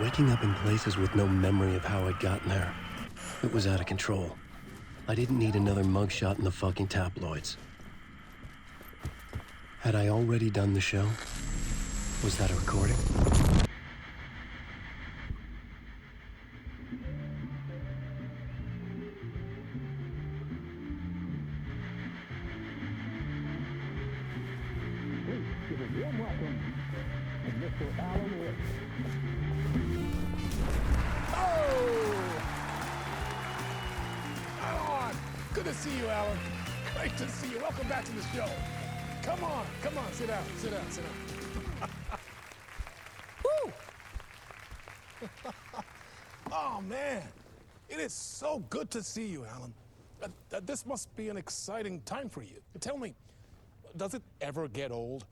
Waking up in places with no memory of how I'd gotten there. It was out of control. I didn't need another mugshot in the fucking tabloids. Had I already done the show? Was that a recording? Give a warm welcome to Mr. Alan Wake. Oh! Alan! Good to see you, Alan. Great to see you. Welcome back to the show. Come on, sit down. Woo! Oh, man. It is so good to see you, Alan. This must be an exciting time for you. Tell me, does it ever get old?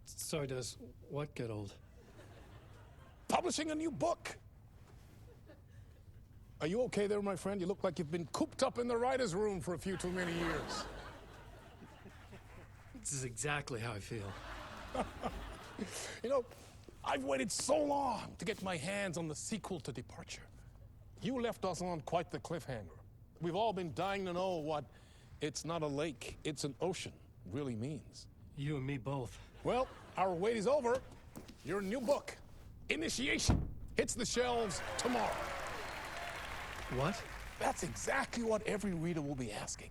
Sorry, does what get old? Publishing a new book. Are you okay there, my friend? You look like you've been cooped up in the writer's room for a few too many years. This is exactly how I feel. You know, I've waited so long to get my hands on the sequel to Departure. You left us on quite the cliffhanger. We've all been dying to know what "it's not a lake, it's an ocean" really means. You and me both. Well, our wait is over. Your new book, Initiation, hits the shelves tomorrow. What? That's exactly what every reader will be asking.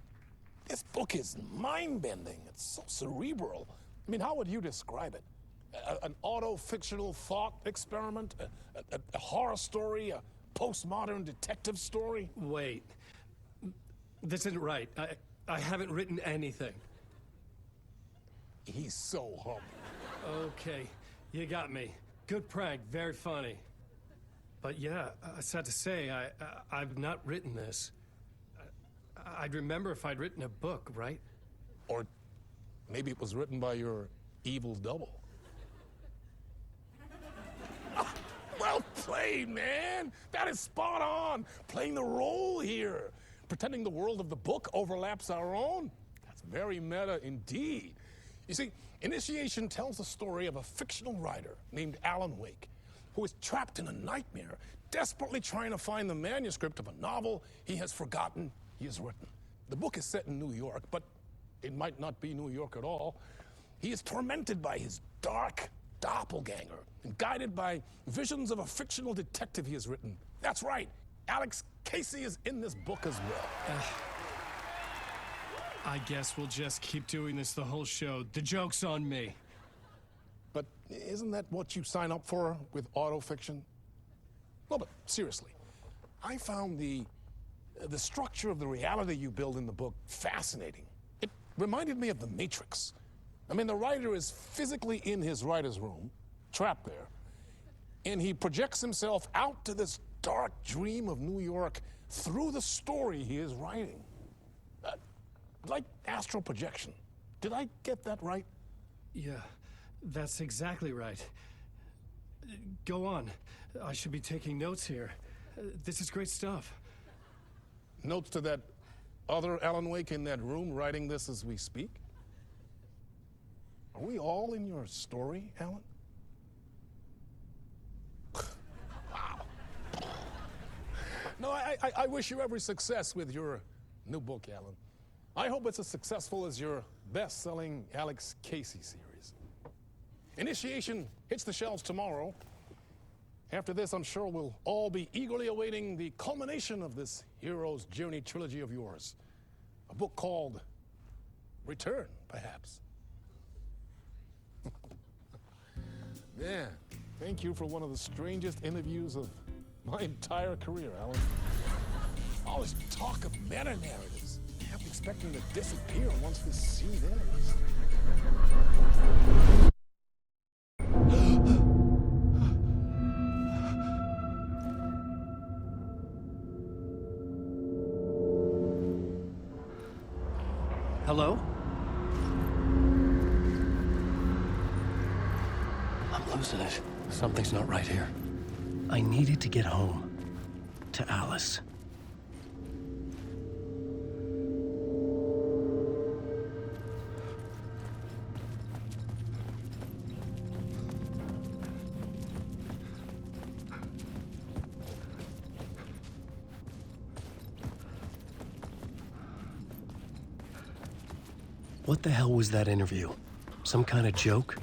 This book is mind-bending. It's so cerebral. I mean, how would you describe it? An auto-fictional thought experiment? A horror story? A postmodern detective story? Wait. This isn't right. I haven't written anything. He's so humble. Okay, you got me. Good prank, very funny. But yeah, sad to say, I've not written this. I'd remember if I'd written a book, right? Or maybe it was written by your evil double. Well played, man. That is spot on. Playing the role here. Pretending the world of the book overlaps our own. That's very meta indeed. You see, Initiation tells the story of a fictional writer named Alan Wake, who is trapped in a nightmare, desperately trying to find the manuscript of a novel he has forgotten he has written. The book is set in New York, but it might not be New York at all. He is tormented by his dark doppelganger and guided by visions of a fictional detective he has written. That's right, Alex Casey is in this book as well. I guess we'll just keep doing this the whole show. The joke's on me. But isn't that what you sign up for with autofiction? No, but seriously, I found the structure of the reality you build in the book fascinating. It reminded me of The Matrix. I mean, the writer is physically in his writer's room, trapped there, and he projects himself out to this dark dream of New York through the story he is writing. Like astral projection. Did I get that right? Yeah, that's exactly right. Go on. I should be taking notes here. This is great stuff. Notes to that other Alan Wake in that room writing this as we speak? Are we all in your story, Alan? Wow. No, I wish you every success with your new book, Alan. I hope it's as successful as your best-selling Alex Casey series. Initiation hits the shelves tomorrow. After this, I'm sure we'll all be eagerly awaiting the culmination of this hero's journey trilogy of yours. A book called Return, perhaps. Man, thank you for one of the strangest interviews of my entire career, Alan. All this talk of meta-narratives. I'm expecting to disappear once this scene ends. Hello? I'm losing it. Something's not right here. I needed to get home. To Alice. What the hell was that interview? Some kind of joke?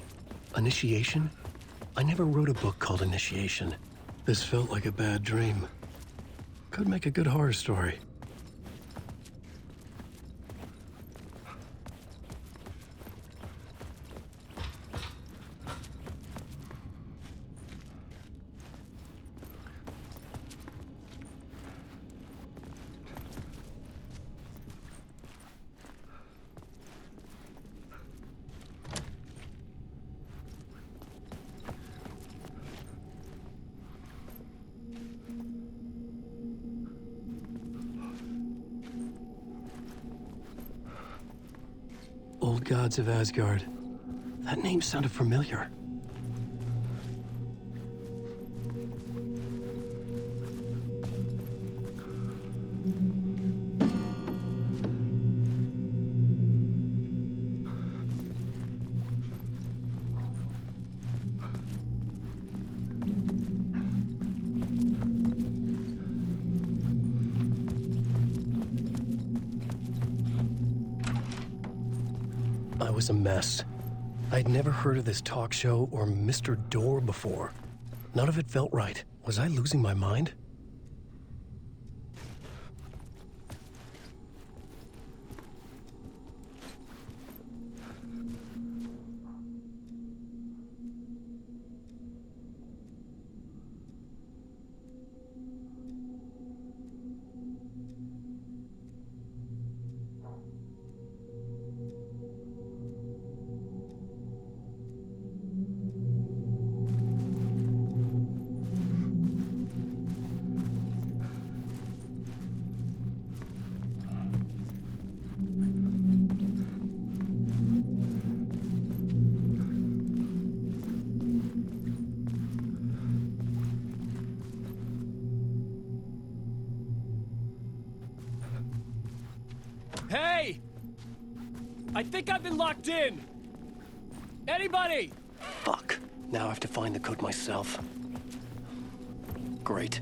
Initiation? I never wrote a book called Initiation. This felt like a bad dream. Could make a good horror story. Old Gods of Asgard. That name sounded familiar. I was a mess. I'd never heard of this talk show or Mr. Door before. None of it felt right. Was I losing my mind? Hey! I think I've been locked in! Anybody? Fuck. Now I have to find the code myself. Great.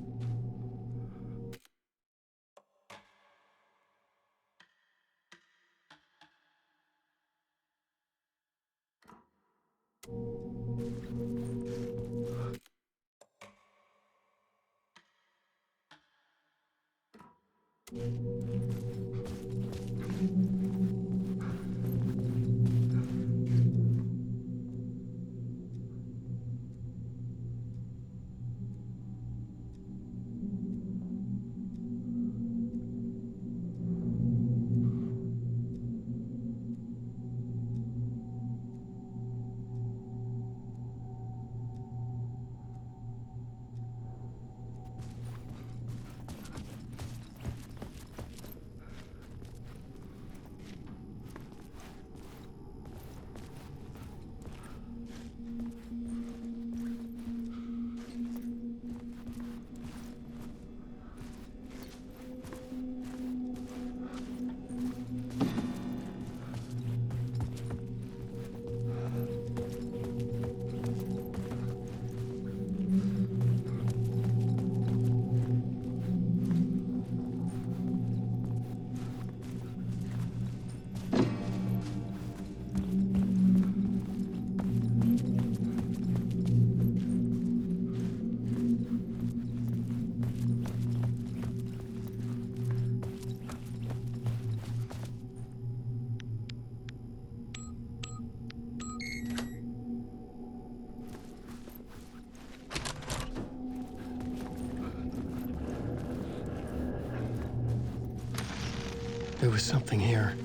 There was something here.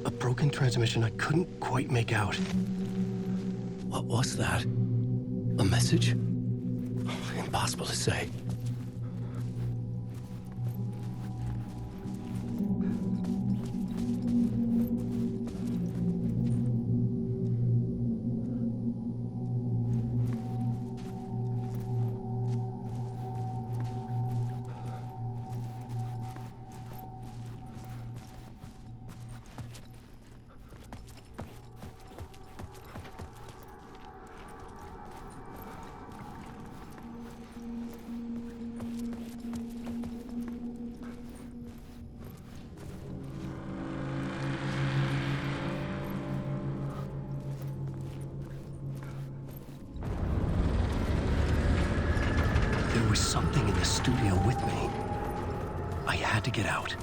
A broken transmission I couldn't quite make out. What was that? A message? Impossible to say. There was something in the studio with me. I had to get out.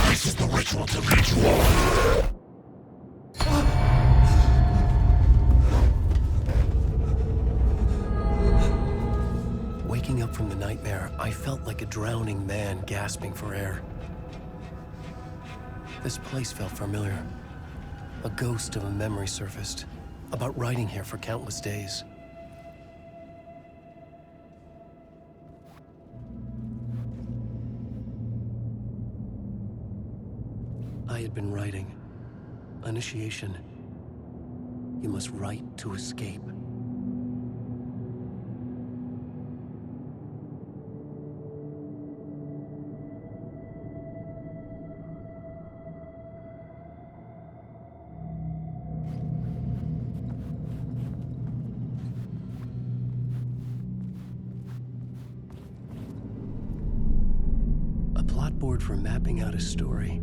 This is the ritual to lead you on. Waking up from the nightmare, I felt like a drowning man gasping for air. This place felt familiar. A ghost of a memory surfaced, about riding here for countless days. I had been writing. Initiation. You must write to escape. A plot board for mapping out a story.